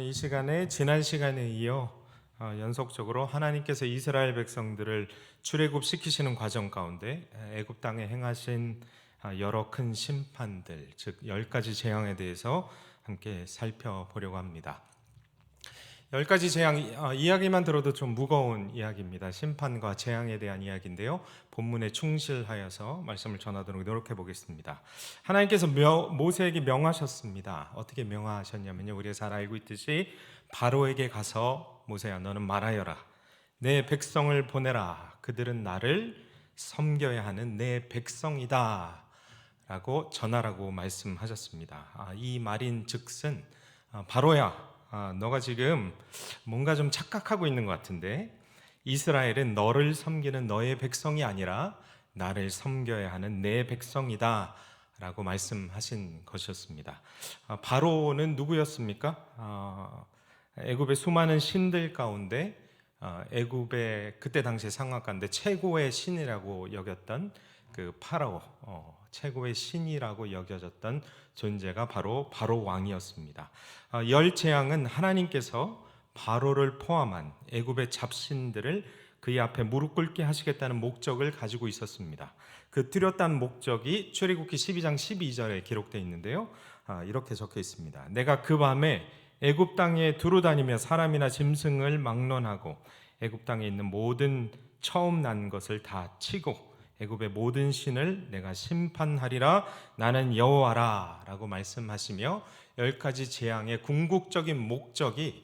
이 시간에 지난 시간에 이어 연속적으로 하나님께서 이스라엘 백성들을 출애굽시키시는 과정 가운데 애굽 땅에 행하신 여러 큰 심판들, 즉 10가지 재앙에 대해서 함께 살펴보려고 합니다. 10가지 재앙 이야기만 들어도 좀 무거운 이야기입니다. 심판과 재앙에 대한 이야기인데요. 본문에 충실하여서 말씀을 전하도록 노력해 보겠습니다. 하나님께서 모세에게 명하셨습니다. 어떻게 명하셨냐면요. 우리가 잘 알고 있듯이 바로에게 가서 모세야 너는 말하여라. 내 백성을 보내라. 그들은 나를 섬겨야 하는 내 백성이다. 라고 전하라고 말씀하셨습니다. 이 말인 즉슨 바로야 너가 지금 뭔가 좀 착각하고 있는 것 같은데 이스라엘은 너를 섬기는 너의 백성이 아니라 나를 섬겨야 하는 내 백성이다 라고 말씀하신 것이었습니다. 바로는 누구였습니까? 애굽의 수많은 신들 가운데 애굽의 그때 당시의 상황 가운데 최고의 신이라고 여겼던 그 파라오, 최고의 신이라고 여겨졌던 존재가 바로 왕이었습니다. 열 재앙은 하나님께서 바로를 포함한 애굽의 잡신들을 그의 앞에 무릎 꿇게 하시겠다는 목적을 가지고 있었습니다. 그 뚜렷한 목적이 출애굽기 12장 12절에 기록되어 있는데요. 이렇게 적혀 있습니다. 내가 그 밤에 애굽 땅에 두루다니며 사람이나 짐승을 막론하고 애굽 땅에 있는 모든 처음 난 것을 다 치고 애굽의 모든 신을 내가 심판하리라. 나는 여호와라 라고 말씀하시며 10가지 재앙의 궁극적인 목적이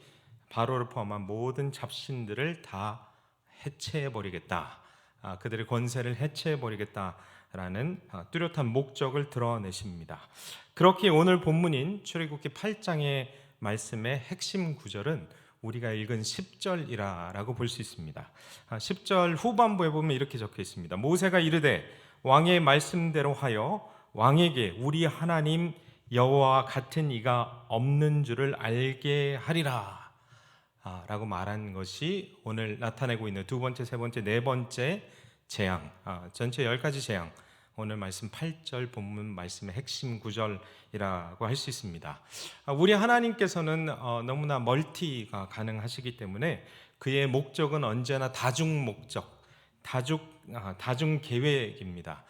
바로를 포함한 모든 잡신들을 다 해체해버리겠다, 그들의 권세를 해체해버리겠다라는 뚜렷한 목적을 드러내십니다. 그렇게 오늘 본문인 출애굽기 8장의 말씀의 핵심 구절은 우리가 읽은 10절이라고 볼 수 있습니다. 10절 후반부에 보면 이렇게 적혀 있습니다. 모세가 이르되 왕의 말씀대로 하여 왕에게 우리 하나님 여호와와 같은 이가 없는 줄을 알게 하리라 라고 말한 것이 오늘 나타내고 있는 두 번째, 세 번째, 네 번째 재앙, 전체 10가지 재앙, 오늘 말씀 8절 본문 말씀의 핵심 구절이라고 할 수 있습니다. 우리 하나님께서는 너무나 멀티가 가능하시기 때문에 그의 목적은 언제나 다중 목적, 다중 계획입니다.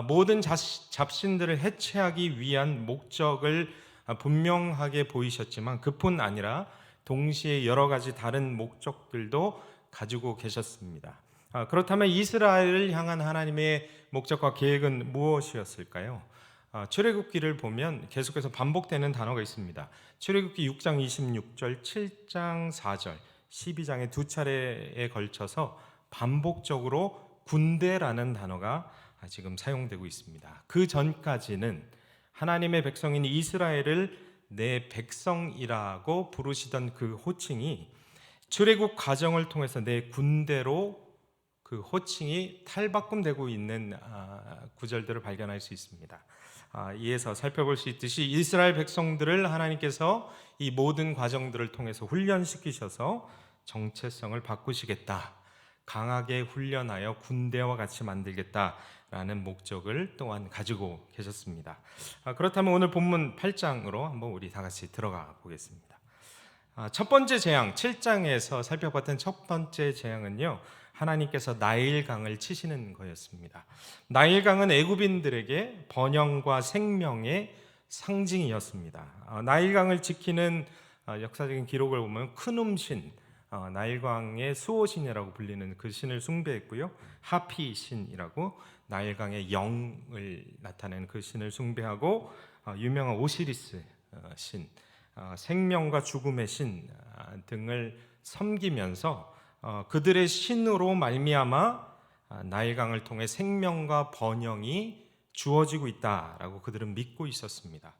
모든 잡신들을 해체하기 위한 목적을 분명하게 보이셨지만 그뿐 아니라 동시에 여러 가지 다른 목적들도 가지고 계셨습니다. 그렇다면 이스라엘을 향한 하나님의 목적과 계획은 무엇이었을까요? 출애굽기를 보면 계속해서 반복되는 단어가 있습니다. 출애굽기 6장 26절, 7장 4절, 12장의 두 차례에 걸쳐서 반복적으로 군대라는 단어가 지금 사용되고 있습니다. 그 전까지는 하나님의 백성인 이스라엘을 내 백성이라고 부르시던 그 호칭이 출애굽 과정을 통해서 내 군대로 그 호칭이 탈바꿈되고 있는 구절들을 발견할 수 있습니다. 이에서 살펴볼 수 있듯이 이스라엘 백성들을 하나님께서 이 모든 과정들을 통해서 훈련시키셔서 정체성을 바꾸시겠다, 강하게 훈련하여 군대와 같이 만들겠다라는 목적을 또한 가지고 계셨습니다. 그렇다면 오늘 본문 8장으로 한번 우리 다 같이 들어가 보겠습니다. 첫 번째 재앙, 7장에서 살펴봤던 첫 번째 재앙은요, 하나님께서 나일강을 치시는 거였습니다. 나일강은 애굽인들에게 번영과 생명의 상징이었습니다. 나일강을 지키는 역사적인 기록을 보면 크눔신, 나일강의 수호신이라고 불리는 그 신을 숭배했고요. 하피신이라고 나일강의 영을 나타내는 그 신을 숭배하고, 유명한 오시리스 신, 생명과 죽음의 신 등을 섬기면서 그들의 신으로 말미암아 나일강을 통해 생명과 번영이 주어지고 있다라고 그들은 믿고 있었습니다.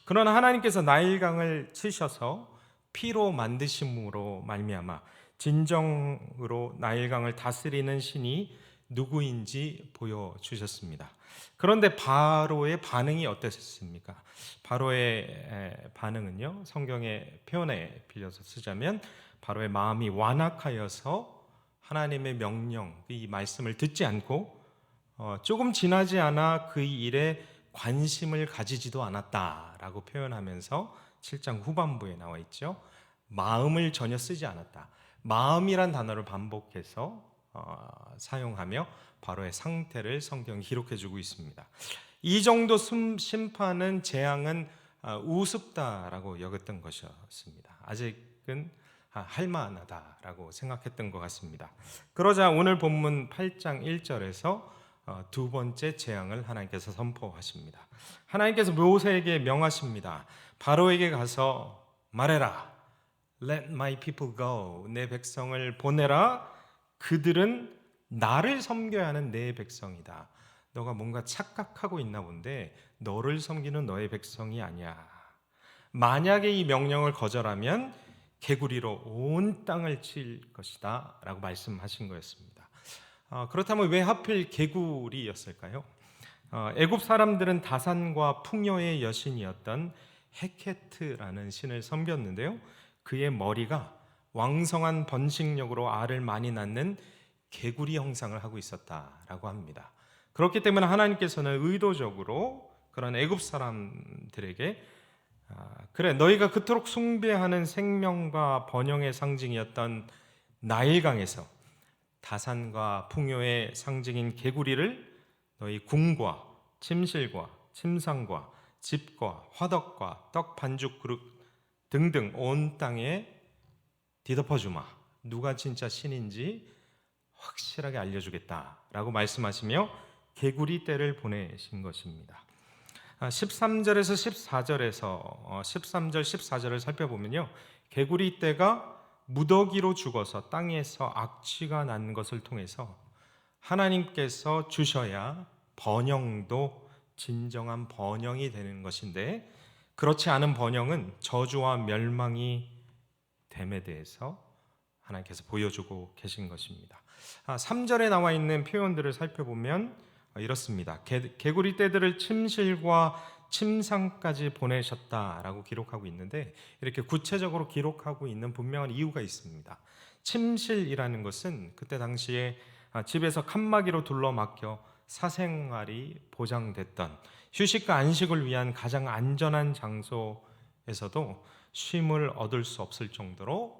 그러나 하나님께서 나일강을 치셔서 피로 만드심으로 말미암아 진정으로 나일강을 다스리는 신이 누구인지 보여주셨습니다. 그런데 바로의 반응이 어땠습니까? 바로의 반응은요, 성경의 표현에 빌려서 쓰자면 바로의 마음이 완악하여서 하나님의 명령, 이 말씀을 듣지 않고 조금 지나지 않아 그 일에 관심을 가지지도 않았다라고 표현하면서 7장 후반부에 나와 있죠. 마음을 전혀 쓰지 않았다. 마음이란 단어를 반복해서 사용하며 바로의 상태를 성경이 기록해주고 있습니다. 이 정도 심판은 재앙은 우습다라고 여겼던 것이었습니다. 아직은 할만하다라고 생각했던 것 같습니다. 그러자 오늘 본문 8장 1절에서 두 번째 재앙을 하나님께서 선포하십니다. 하나님께서 모세에게 명하십니다. 바로에게 가서 말해라. Let my people go. 내 백성을 보내라. 그들은 나를 섬겨야 하는 내 백성이다. 너가 뭔가 착각하고 있나 본데 너를 섬기는 너의 백성이 아니야. 만약에 이 명령을 거절하면 개구리로 온 땅을 칠 것이다 라고 말씀하신 거였습니다. 그렇다면 왜 하필 개구리였을까요? 애굽 사람들은 다산과 풍요의 여신이었던 헤케트라는 신을 섬겼는데요, 그의 머리가 왕성한 번식력으로 알을 많이 낳는 개구리 형상을 하고 있었다라고 합니다. 그렇기 때문에 하나님께서는 의도적으로 그런 애굽 사람들에게 그래, 너희가 그토록 숭배하는 생명과 번영의 상징이었던 나일강에서 다산과 풍요의 상징인 개구리를 너희 궁과 침실과 침상과 집과 화덕과 떡 반죽 그릇 등등 온 땅에 뒤덮어주마. 누가 진짜 신인지 확실하게 알려주겠다라고 말씀하시며 개구리 떼를 보내신 것입니다. 13절에서 14절에서 13절 14절을 살펴보면요, 개구리 떼가 무더기로 죽어서 땅에서 악취가 난 것을 통해서 하나님께서 주셔야 번영도 진정한 번영이 되는 것인데, 그렇지 않은 번영은 저주와 멸망이 됨에 대해서 하나님께서 보여주고 계신 것입니다. 3절에 나와 있는 표현들을 살펴보면 이렇습니다. 개구리 떼들을 침실과 침상까지 보내셨다라고 기록하고 있는데, 이렇게 구체적으로 기록하고 있는 분명한 이유가 있습니다. 침실이라는 것은 그때 당시에 집에서 칸막이로 둘러막혀 사생활이 보장됐던 휴식과 안식을 위한 가장 안전한 장소에서도 쉼을 얻을 수 없을 정도로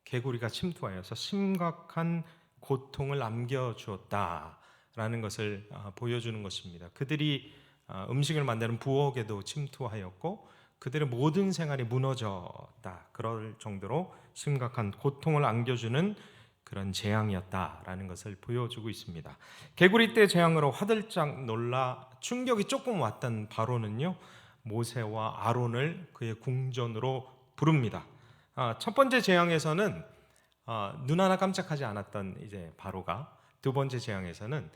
개구리가 침투하여서 심각한 고통을 안겨주었다라는 것을 보여주는 것입니다. 그들이 음식을 만드는 부엌에도 침투하였고 그들의 모든 생활이 무너졌다, 그럴 정도로 심각한 고통을 안겨주는 그런 재앙이었다라는 것을 보여주고 있습니다. 개구리 떼 재앙으로 화들짝 놀라 충격이 조금 왔던 바로는요, 모세와 아론을 그의 궁전으로 부릅니다. 첫 번째 재앙에서는 눈 하나 깜짝하지 않았던 이제 바로가 두 번째 재앙에서는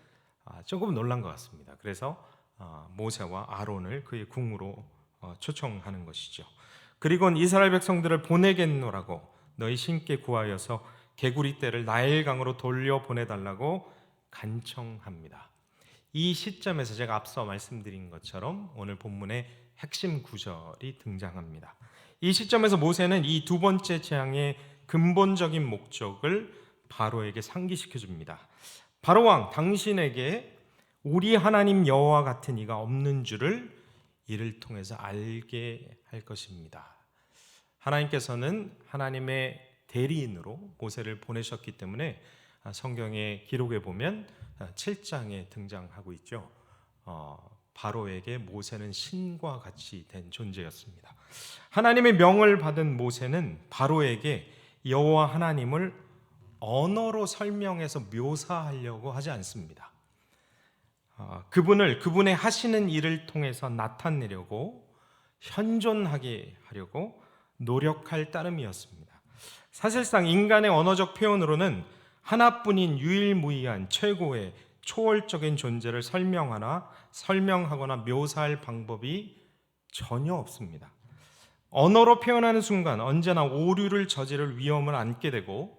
조금 놀란 것 같습니다. 그래서 모세와 아론을 그의 궁으로 초청하는 것이죠. 그리고 이스라엘 백성들을 보내겠노라고 너희 신께 구하여서 개구리 떼를 나일강으로 돌려 보내달라고 간청합니다. 이 시점에서 제가 앞서 말씀드린 것처럼 오늘 본문의 핵심 구절이 등장합니다. 이 시점에서 모세는 이 두 번째 재앙의 근본적인 목적을 바로에게 상기시켜 줍니다. 바로 왕, 당신에게 우리 하나님 여호와 같은 이가 없는 줄을 이를 통해서 알게 할 것입니다. 하나님께서는 하나님의 대리인으로 모세를 보내셨기 때문에 성경의 기록에 보면 7장에 등장하고 있죠. 바로에게 모세는 신과 같이 된 존재였습니다. 하나님의 명을 받은 모세는 바로에게 여호와 하나님을 언어로 설명해서 묘사하려고 하지 않습니다. 그분의 하시는 일을 통해서 나타내려고, 현존하게 하려고 노력할 따름이었습니다. 사실상 인간의 언어적 표현으로는 하나뿐인 유일무이한 최고의 초월적인 존재를 설명하거나 묘사할 방법이 전혀 없습니다. 언어로 표현하는 순간 언제나 오류를 저지를 위험을 안게 되고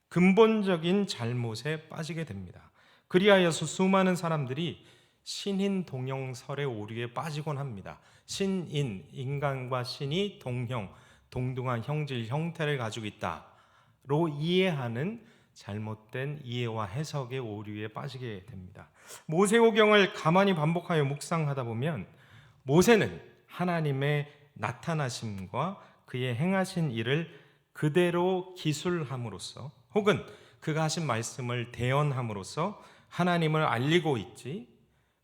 근본적인 잘못에 빠지게 됩니다. 그리하여서 수많은 사람들이 신인 동형설의 오류에 빠지곤 합니다. 신인, 인간과 신이 동등한 형질, 형태를 가지고 있다로 이해하는 잘못된 이해와 해석의 오류에 빠지게 됩니다. 모세오경을 가만히 반복하여 묵상하다 보면 모세는 하나님의 나타나심과 그의 행하신 일을 그대로 기술함으로써 혹은 그가 하신 말씀을 대언함으로써 하나님을 알리고 있지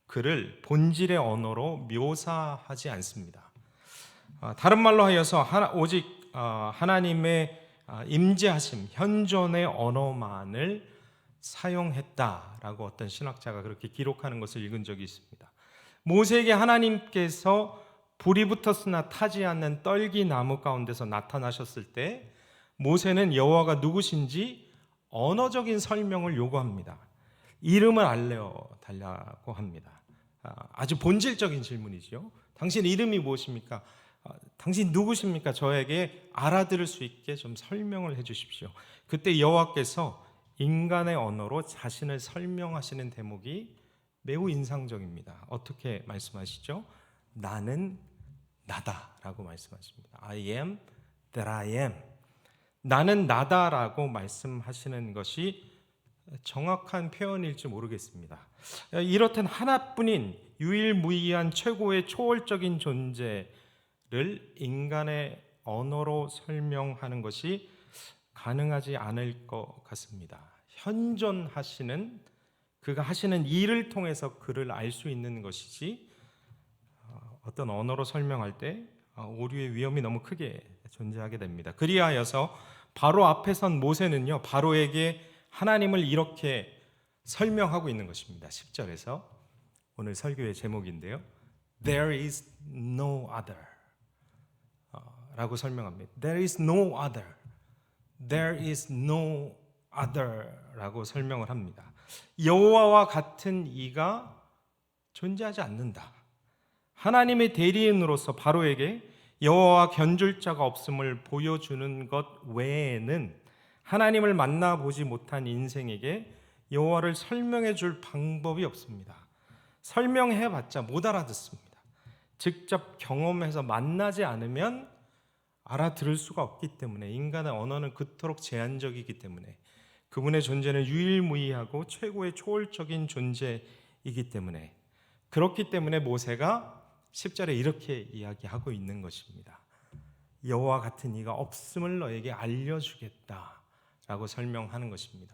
그를 본질의 언어로 묘사하지 않습니다. 다른 말로 하여서 오직 하나님의 임재하심, 현존의 언어만을 사용했다라고 어떤 신학자가 그렇게 기록하는 것을 읽은 적이 있습니다. 모세에게 하나님께서 불이 붙었으나 타지 않는 떨기 나무 가운데서 나타나셨을 때 모세는 여호와가 누구신지 언어적인 설명을 요구합니다. 이름을 알려달라고 합니다. 아주 본질적인 질문이죠. 당신 이름이 무엇입니까? 당신 누구십니까? 저에게 알아들을 수 있게 좀 설명을 해 주십시오. 그때 여호와께서 인간의 언어로 자신을 설명하시는 대목이 매우 인상적입니다. 어떻게 말씀하시죠? 나는 나다라고 말씀하십니다. I am that I am. 나는 나다라고 말씀하시는 것이 정확한 표현일지 모르겠습니다. 이렇듯 하나뿐인 유일무이한 최고의 초월적인 존재를 인간의 언어로 설명하는 것이 가능하지 않을 것 같습니다. 현존하시는 그가 하시는 일을 통해서 그를 알 수 있는 것이지 어떤 언어로 설명할 때 오류의 위험이 너무 크게 존재하게 됩니다. 그리하여서 바로 앞에 선 모세는요, 바로에게 하나님을 이렇게 설명하고 있는 것입니다. 10절에서 오늘 설교의 제목인데요, There is no other 라고 설명합니다. There is no other. There is no other 라고 설명을 합니다. 여호와와 같은 이가 존재하지 않는다. 하나님의 대리인으로서 바로에게 여호와와 견줄 자가 없음을 보여주는 것 외에는 하나님을 만나보지 못한 인생에게 여호와를 설명해 줄 방법이 없습니다. 설명해봤자 못 알아듣습니다. 직접 경험해서 만나지 않으면 알아들을 수가 없기 때문에 인간의 언어는 그토록 제한적이기 때문에 그분의 존재는 유일무이하고 최고의 초월적인 존재이기 때문에 그렇기 때문에 모세가 10절에 이렇게 이야기하고 있는 것입니다. 여호와 같은 이가 없음을 너에게 알려주겠다라고 설명하는 것입니다.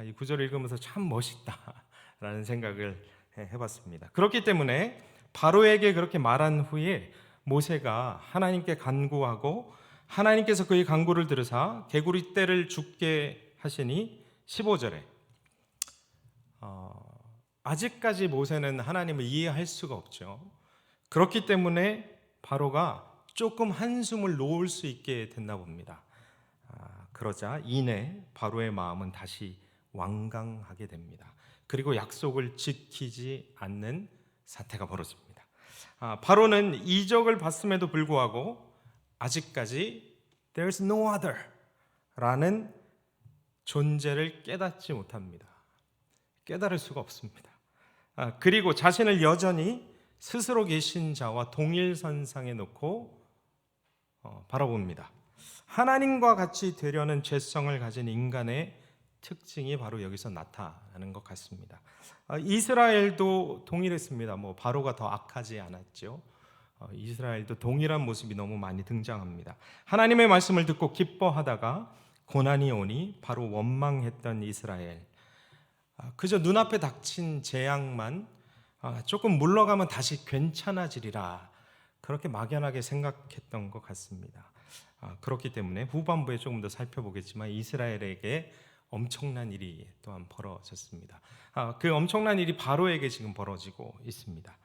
이 구절을 읽으면서 참 멋있다라는 생각을 해봤습니다. 그렇기 때문에 바로에게 그렇게 말한 후에 모세가 하나님께 간구하고 하나님께서 그의 간구를 들으사 개구리 떼를 죽게 하시니 15절에 아직까지 모세는 하나님을 이해할 수가 없죠. 그렇기 때문에 바로가 조금 한숨을 놓을 수 있게 됐나 봅니다. 그러자 이내 바로의 마음은 다시 완강하게 됩니다. 그리고 약속을 지키지 않는 사태가 벌어집니다. 바로는 이적을 봤음에도 불구하고 아직까지 There's no other 라는 존재를 깨닫지 못합니다. 깨달을 수가 없습니다. 그리고 자신을 여전히 스스로 계신 자와 동일선상에 놓고 바라봅니다. 하나님과 같이 되려는 죄성을 가진 인간의 특징이 바로 여기서 나타나는 것 같습니다. 이스라엘도 동일했습니다. 바로가 더 악하지 않았죠. 이스라엘도 동일한 모습이 너무 많이 등장합니다. 하나님의 말씀을 듣고 기뻐하다가 고난이 오니 바로 원망했던 이스라엘. 그저 눈앞에 닥친 재앙만 조금 물러가면 다시 괜찮아지리라 그렇게 막연하게 생각했던 것 같습니다. 그렇기 때문에 후반부에 조금 더 살펴보겠지만 이스라엘에게 엄청난 일이 또한 벌어졌습니다. 그 엄청난 일이 바로에게 지금 벌어지고 있습니다.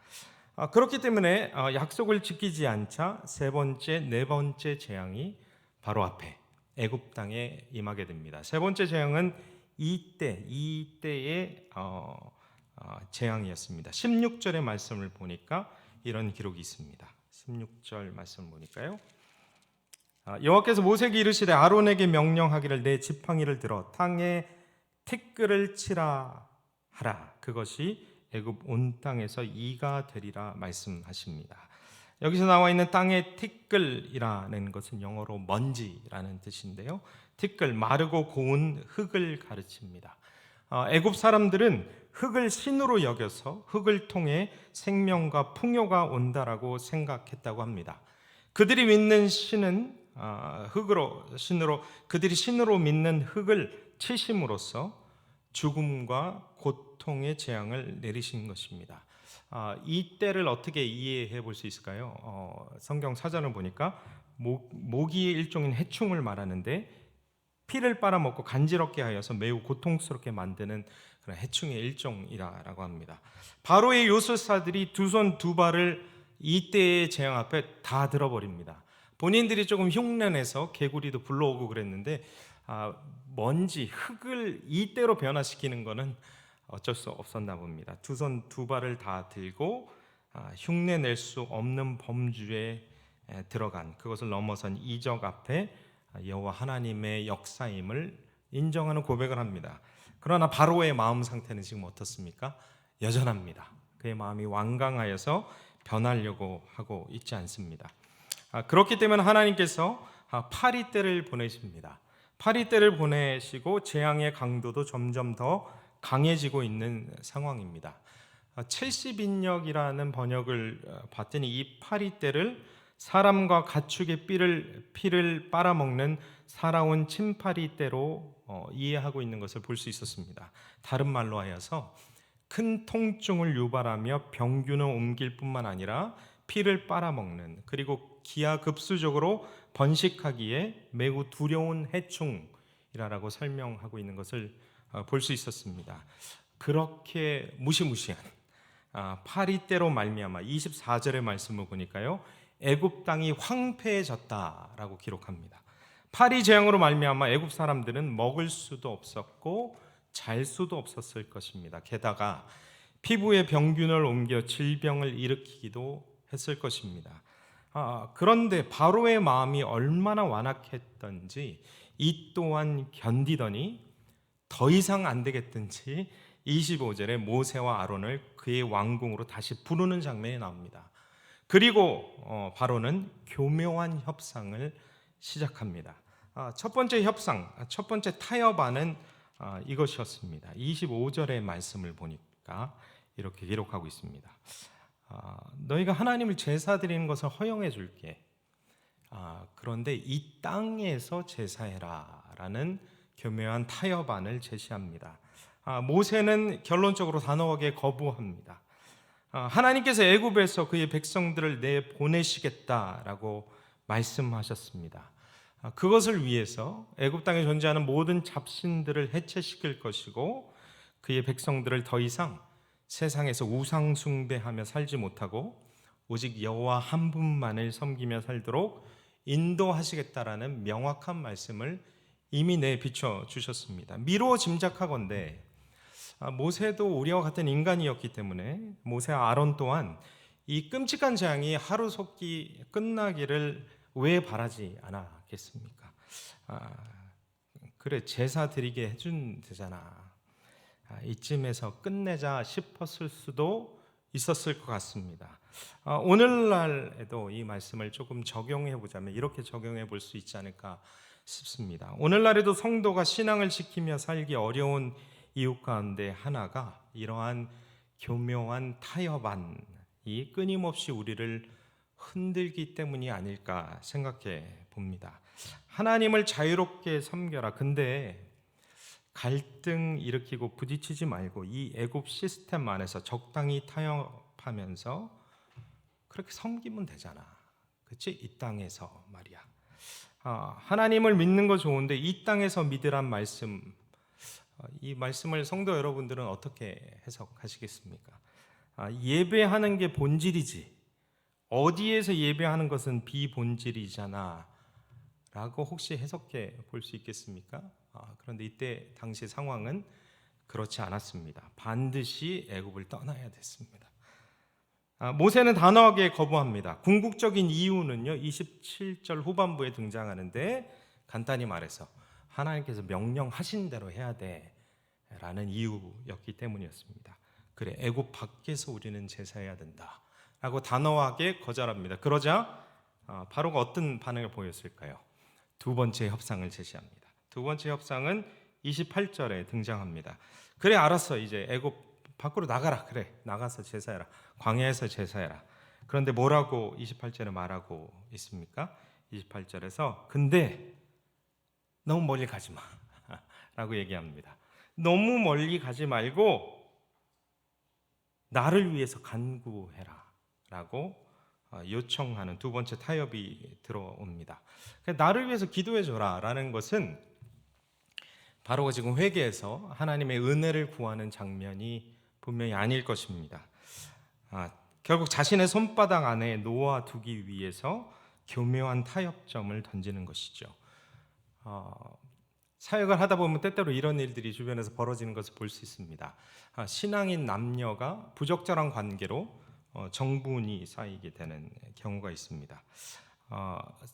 그렇기 때문에 약속을 지키지 않자 세 번째, 네 번째 재앙이 바로 앞에 애굽 땅에 임하게 됩니다. 세 번째 재앙은 이때의 재앙이었습니다. 16절의 말씀을 보니까 이런 기록이 있습니다. 16절 말씀을 보니까요. 여호와께서 모세에게 이르시되 아론에게 명령하기를 내 지팡이를 들어 땅에 티끌을 치라 하라. 그것이 애굽 온 땅에서 이가 되리라 말씀하십니다. 여기서 나와 있는 땅의 티끌이라는 것은 영어로 먼지라는 뜻인데요. 티끌, 마르고 고운 흙을 가르칩니다. 애굽 사람들은 흙을 신으로 여겨서 흙을 통해 생명과 풍요가 온다라고 생각했다고 합니다. 그들이 믿는 신은 신으로 그들이 신으로 믿는 흙을 치심으로써 죽음과 고통의 재앙을 내리신 것입니다. 이 때를 어떻게 이해해 볼 수 있을까요? 성경 사전을 보니까 모기의 일종인 해충을 말하는데 피를 빨아먹고 간지럽게 하여서 매우 고통스럽게 만드는 그런 해충의 일종이라고 합니다. 바로의 요술사들이 두 손 두 발을 이때의 재앙 앞에 다 들어버립니다. 본인들이 조금 흉내내서 개구리도 불러오고 그랬는데 먼지, 흙을 이때로 변화시키는 것은 어쩔 수 없었나 봅니다. 두 손 두 발을 다 들고 흉내낼 수 없는 범주에 들어간, 그것을 넘어선 이적 앞에 여호와 하나님의 역사임을 인정하는 고백을 합니다. 그러나 바로의 마음 상태는 지금 어떻습니까? 여전합니다. 그의 마음이 완강하여서 변하려고 하고 있지 않습니다. 그렇기 때문에 하나님께서 파리떼를 보내십니다. 파리떼를 보내시고 재앙의 강도도 점점 더 강해지고 있는 상황입니다. 70인역이라는 번역을 봤더니 이 파리떼를 사람과 가축의 피를 빨아먹는 살아온 침파리떼로 이해하고 있는 것을 볼 수 있었습니다. 다른 말로 하여서 큰 통증을 유발하며 병균을 옮길 뿐만 아니라 피를 빨아먹는, 그리고 기하급수적으로 번식하기에 매우 두려운 해충이라고 설명하고 있는 것을 볼 수 있었습니다. 그렇게 무시무시한 파리떼로 말미암아 24절의 말씀을 보니까요, 애굽 땅이 황폐해졌다라고 기록합니다. 파리 재앙으로 말미암아 애굽 사람들은 먹을 수도 없었고 잘 수도 없었을 것입니다. 게다가 피부에 병균을 옮겨 질병을 일으키기도 했을 것입니다. 그런데 바로의 마음이 얼마나 완악했던지 이 또한 견디더니 더 이상 안 되겠든지 25절에 모세와 아론을 그의 왕궁으로 다시 부르는 장면이 나옵니다. 그리고 바로는 교묘한 협상을 시작합니다. 첫 번째 협상, 첫 번째 타협안은 이것이었습니다. 25절의 말씀을 보니까 이렇게 기록하고 있습니다. 너희가 하나님을 제사 드리는 것을 허용해 줄게. 그런데 이 땅에서 제사해라 라는 교묘한 타협안을 제시합니다. 모세는 결론적으로 단호하게 거부합니다. 하나님께서 애굽에서 그의 백성들을 내보내시겠다라고 말씀하셨습니다. 그것을 위해서 애굽 땅에 존재하는 모든 잡신들을 해체시킬 것이고 그의 백성들을 더 이상 세상에서 우상 숭배하며 살지 못하고 오직 여호와 한 분만을 섬기며 살도록 인도하시겠다라는 명확한 말씀을 이미 내비춰 주셨습니다. 미루어 짐작하건대 모세도 우리와 같은 인간이었기 때문에 모세와 아론 또한 이 끔찍한 재앙이 하루속히 끝나기를 왜 바라지 않았겠습니까? 그래, 제사 드리게 해준 되잖아. 이쯤에서 끝내자 싶었을 수도 있었을 것 같습니다. 오늘날에도 이 말씀을 조금 적용해 보자면 이렇게 적용해 볼 수 있지 않을까 싶습니다. 오늘날에도 성도가 신앙을 지키며 살기 어려운 이유 가운데 하나가 이러한 교묘한 타협안이 끊임없이 우리를 흔들기 때문이 아닐까 생각해 봅니다. 하나님을 자유롭게 섬겨라. 근데 갈등 일으키고 부딪히지 말고 이 애굽 시스템 안에서 적당히 타협하면서 그렇게 섬기면 되잖아. 그렇지? 이 땅에서 말이야. 하나님을 믿는 거 좋은데 이 땅에서 믿으란 말씀, 이 말씀을 성도 여러분들은 어떻게 해석하시겠습니까? 예배하는 게 본질이지 어디에서 예배하는 것은 비본질이잖아 라고 혹시 해석해 볼 수 있겠습니까? 그런데 이때 당시 상황은 그렇지 않았습니다. 반드시 애굽을 떠나야 됐습니다. 모세는 단호하게 거부합니다. 궁극적인 이유는요 27절 후반부에 등장하는데 간단히 말해서 하나님께서 명령하신 대로 해야 돼 라는 이유였기 때문이었습니다. 그래, 애굽 밖에서 우리는 제사해야 된다 라고 단호하게 거절합니다. 그러자 바로가 어떤 반응을 보였을까요? 두 번째 협상을 제시합니다. 두 번째 협상은 28절에 등장합니다. 그래, 알았어, 이제 애굽 밖으로 나가라. 그래, 나가서 제사해라. 광야에서 제사해라. 그런데 뭐라고 28절에 말하고 있습니까? 28절에서 근데 너무 멀리 가지 마 라고 얘기합니다. 너무 멀리 가지 말고 나를 위해서 간구해라 라고 요청하는 두 번째 타협이 들어옵니다. 나를 위해서 기도해줘라 라는 것은 바로가 지금 회개해서 하나님의 은혜를 구하는 장면이 분명히 아닐 것입니다. 결국 자신의 손바닥 안에 놓아두기 위해서 교묘한 타협점을 던지는 것이죠. 사역을 하다 보면 때때로 이런 일들이 주변에서 벌어지는 것을 볼 수 있습니다. 신앙인 남녀가 부적절한 관계로 정분이 쌓이게 되는 경우가 있습니다.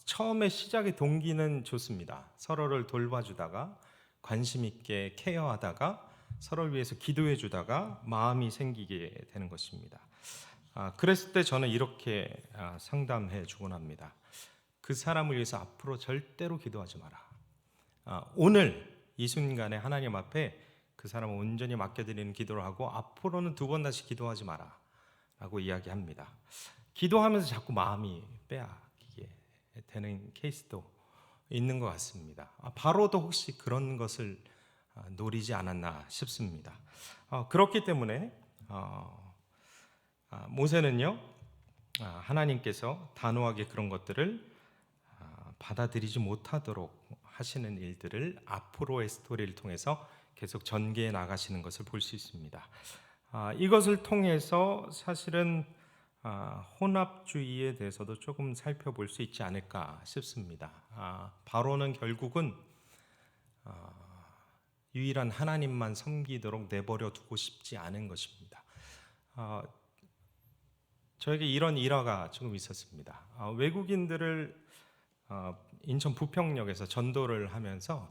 처음에 시작의 동기는 좋습니다. 서로를 돌봐주다가 관심 있게 케어하다가 서로를 위해서 기도해 주다가 마음이 생기게 되는 것입니다. 그랬을 때 저는 이렇게 상담해 주곤 합니다. 그 사람을 위해서 앞으로 절대로 기도하지 마라. 오늘 이 순간에 하나님 앞에 그 사람을 온전히 맡겨드리는 기도를 하고 앞으로는 두 번 다시 기도하지 마라 라고 이야기합니다. 기도하면서 자꾸 마음이 빼앗기게 되는 케이스도 있는 것 같습니다. 바로도 혹시 그런 것을 노리지 않았나 싶습니다. 그렇기 때문에 모세는요, 하나님께서 단호하게 그런 것들을 받아들이지 못하도록 하시는 일들을 앞으로의 스토리를 통해서 계속 전개해 나가시는 것을 볼 수 있습니다. 이것을 통해서 사실은 혼합주의에 대해서도 조금 살펴볼 수 있지 않을까 싶습니다. 바로는 결국은 유일한 하나님만 섬기도록 내버려 두고 싶지 않은 것입니다. 저에게 이런 일화가 조금 있었습니다. 외국인들을 인천 부평역에서 전도를 하면서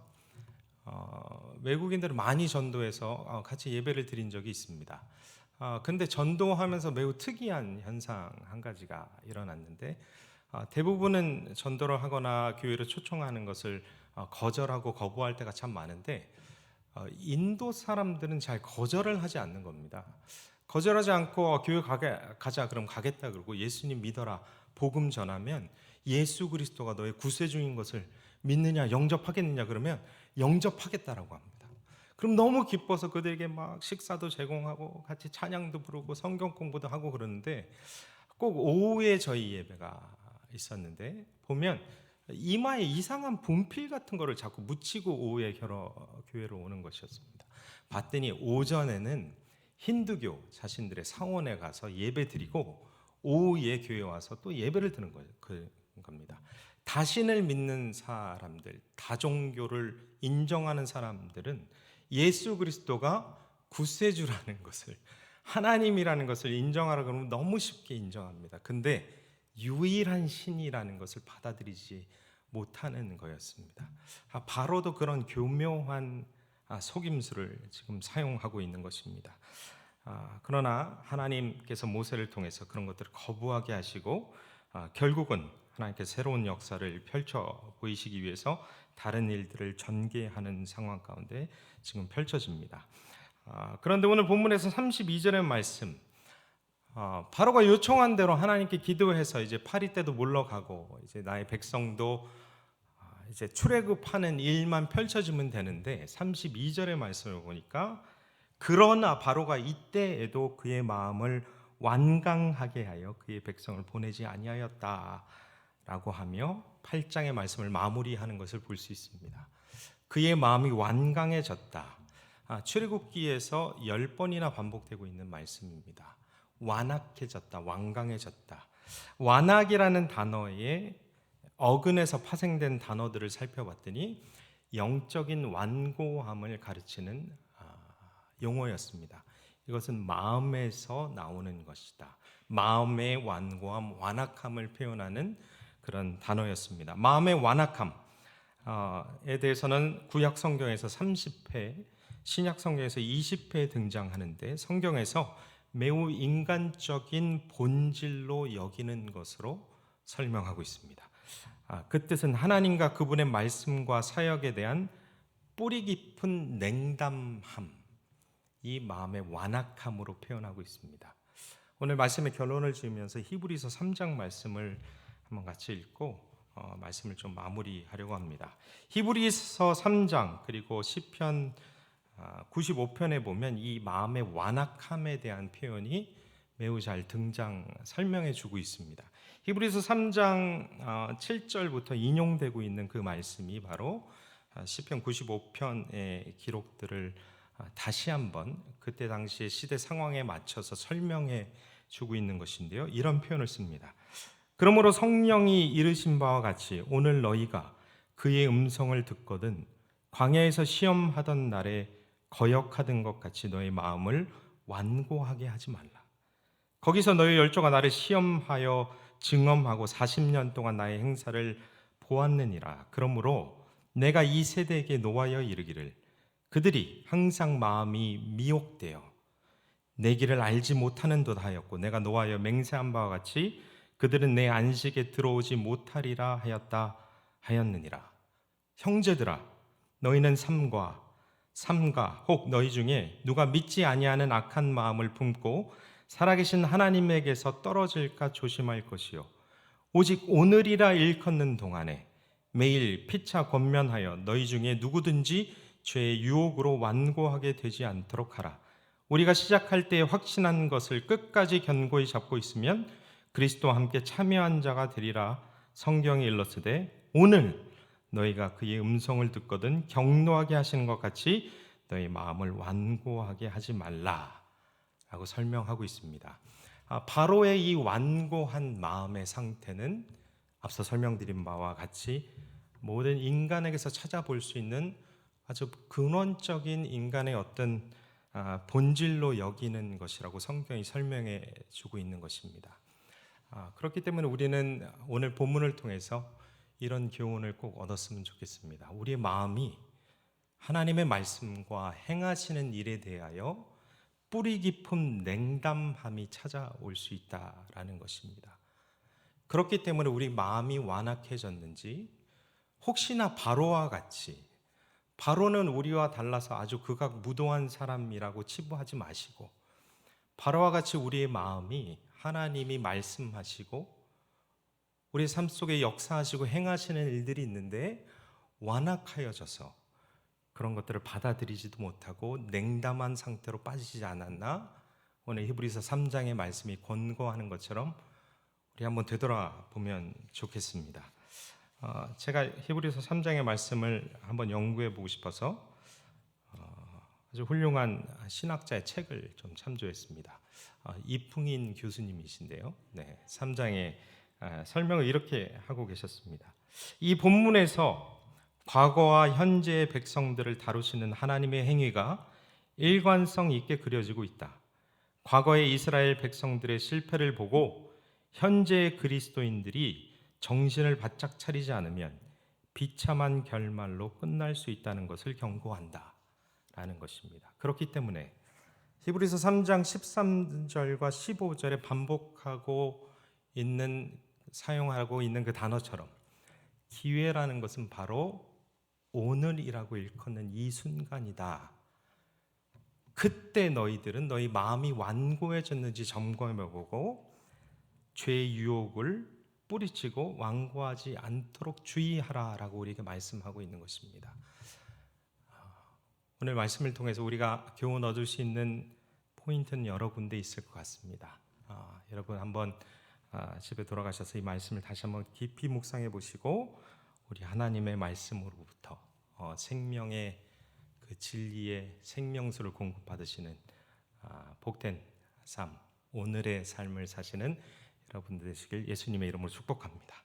외국인들을 많이 전도해서 같이 예배를 드린 적이 있습니다. 근데 전도하면서 매우 특이한 현상 한 가지가 일어났는데 대부분은 전도를 하거나 교회를 초청하는 것을 거절하고 거부할 때가 참 많은데 인도 사람들은 잘 거절을 하지 않는 겁니다. 거절하지 않고 교회 가자 그럼 가겠다 그러고 예수님 믿어라 복음 전하면 예수 그리스도가 너의 구세주인 것을 믿느냐 영접하겠느냐 그러면 영접하겠다라고 합니다. 그럼 너무 기뻐서 그들에게 막 식사도 제공하고 같이 찬양도 부르고 성경 공부도 하고 그러는데 꼭 오후에 저희 예배가 있었는데 보면 이마에 이상한 분필 같은 거를 자꾸 묻히고 오후에 교회로 오는 것이었습니다. 봤더니 오전에는 힌두교 자신들의 사원에 가서 예배 드리고 오후에 교회 와서 또 예배를 드는 겁니다. 다신을 믿는 사람들, 다종교를 인정하는 사람들은 예수 그리스도가 구세주라는 것을 하나님이라는 것을 인정하라 그러면 너무 쉽게 인정합니다. 근데 유일한 신이라는 것을 받아들이지 못하는 거였습니다. 바로도 그런 교묘한 속임수를 지금 사용하고 있는 것입니다. 그러나 하나님께서 모세를 통해서 그런 것들을 거부하게 하시고 결국은 하나님께서 새로운 역사를 펼쳐 보이시기 위해서 다른 일들을 전개하는 상황 가운데 지금 펼쳐집니다. 그런데 오늘 본문에서 32절의 말씀 바로가 요청한 대로 하나님께 기도해서 이제 파리 때도 물러가고 이제 나의 백성도 이제 출애굽하는 일만 펼쳐지면 되는데 32절의 말씀을 보니까 그러나 바로가 이때에도 그의 마음을 완강하게 하여 그의 백성을 보내지 아니하였다라고 하며 8장의 말씀을 마무리하는 것을 볼 수 있습니다. 그의 마음이 완강해졌다. 출애굽기에서 10번이나 반복되고 있는 말씀입니다. 완악해졌다, 완강해졌다. 완악이라는 단어의 어근에서 파생된 단어들을 살펴봤더니 영적인 완고함을 가르치는 용어였습니다. 이것은 마음에서 나오는 것이다. 마음의 완고함, 완악함을 표현하는 그런 단어였습니다. 마음의 완악함에 대해서는 구약 성경에서 30회, 신약 성경에서 20회 등장하는데 성경에서 매우 인간적인 본질로 여기는 것으로 설명하고 있습니다. 그 뜻은 하나님과 그분의 말씀과 사역에 대한 뿌리 깊은 냉담함, 이 마음의 완악함으로 표현하고 있습니다. 오늘 말씀의 결론을 지으면서 히브리서 3장 말씀을 한번 같이 읽고 말씀을 좀 마무리하려고 합니다. 히브리서 3장 그리고 시편 95편에 보면 이 마음의 완악함에 대한 표현이 매우 잘 설명해 주고 있습니다. 히브리서 3장 7절부터 인용되고 있는 그 말씀이 바로 시편 95편의 기록들을 다시 한번 그때 당시의 시대 상황에 맞춰서 설명해 주고 있는 것인데요. 이런 표현을 씁니다. 그러므로 성령이 이르신 바와 같이 오늘 너희가 그의 음성을 듣거든 광야에서 시험하던 날에 거역하던 것 같이 너희 마음을 완고하게 하지 말라. 거기서 너희 열조가 나를 시험하여 증언하고 40년 동안 나의 행사를 보았느니라. 그러므로 내가 이 세대에게 노하여 이르기를 그들이 항상 마음이 미혹되어 내 길을 알지 못하는 듯 하였고 내가 노하여 맹세한 바와 같이 그들은 내 안식에 들어오지 못하리라 하였느니라. 형제들아 너희는 삼가 혹 너희 중에 누가 믿지 아니하는 악한 마음을 품고 살아계신 하나님에게서 떨어질까 조심할 것이요 오직 오늘이라 일컫는 동안에 매일 피차 권면하여 너희 중에 누구든지 죄의 유혹으로 완고하게 되지 않도록 하라. 우리가 시작할 때에 확신한 것을 끝까지 견고히 잡고 있으면 그리스도와 함께 참여한 자가 되리라. 성경이 일렀으되 오늘 너희가 그의 음성을 듣거든 경노하게 하시는 것 같이 너희 마음을 완고하게 하지 말라 라고 설명하고 있습니다. 바로의 이 완고한 마음의 상태는 앞서 설명드린 바와 같이 모든 인간에게서 찾아볼 수 있는 아주 근원적인 인간의 어떤 본질로 여기는 것이라고 성경이 설명해 주고 있는 것입니다. 그렇기 때문에 우리는 오늘 본문을 통해서 이런 교훈을 꼭 얻었으면 좋겠습니다. 우리의 마음이 하나님의 말씀과 행하시는 일에 대하여 뿌리 깊은 냉담함이 찾아올 수 있다라는 것입니다. 그렇기 때문에 우리 마음이 완악해졌는지 혹시나 바로와 같이 바로는 우리와 달라서 아주 극악무도한 사람이라고 치부하지 마시고 바로와 같이 우리의 마음이 하나님이 말씀하시고 우리 삶 속에 역사하시고 행하시는 일들이 있는데 완악하여져서 그런 것들을 받아들이지도 못하고 냉담한 상태로 빠지지 않았나? 오늘 히브리서 3장의 말씀이 권고하는 것처럼 우리 한번 되돌아보면 좋겠습니다. 제가 히브리서 3장의 말씀을 한번 연구해 보고 싶어서 아주 훌륭한 신학자의 책을 좀 참조했습니다. 이풍인 교수님이신데요. 3장의 설명을 이렇게 하고 계셨습니다. 이 본문에서 과거와 현재의 백성들을 다루시는 하나님의 행위가 일관성 있게 그려지고 있다. 과거의 이스라엘 백성들의 실패를 보고 현재의 그리스도인들이 정신을 바짝 차리지 않으면 비참한 결말로 끝날 수 있다는 것을 경고한다 라는 것입니다. 그렇기 때문에 히브리서 3장 13절과 15절에 반복하고 있는 사용하고 있는 그 단어처럼 기회라는 것은 바로 오늘이라고 일컫는 이 순간이다. 그때 너희들은 너희 마음이 완고해졌는지 점검해보고 죄의 유혹을 뿌리치고 완고하지 않도록 주의하라라고 우리에게 말씀하고 있는 것입니다. 오늘 말씀을 통해서 우리가 교훈 얻을 수 있는 포인트는 여러 군데 있을 것 같습니다. 여러분 한번 집에 돌아가셔서 이 말씀을 다시 한번 깊이 묵상해 보시고 우리 하나님의 말씀으로부터 생명의 그 진리의 생명수를 공급받으시는 복된 삶, 오늘의 삶을 사시는 여러분들 되시길 예수님의 이름으로 축복합니다.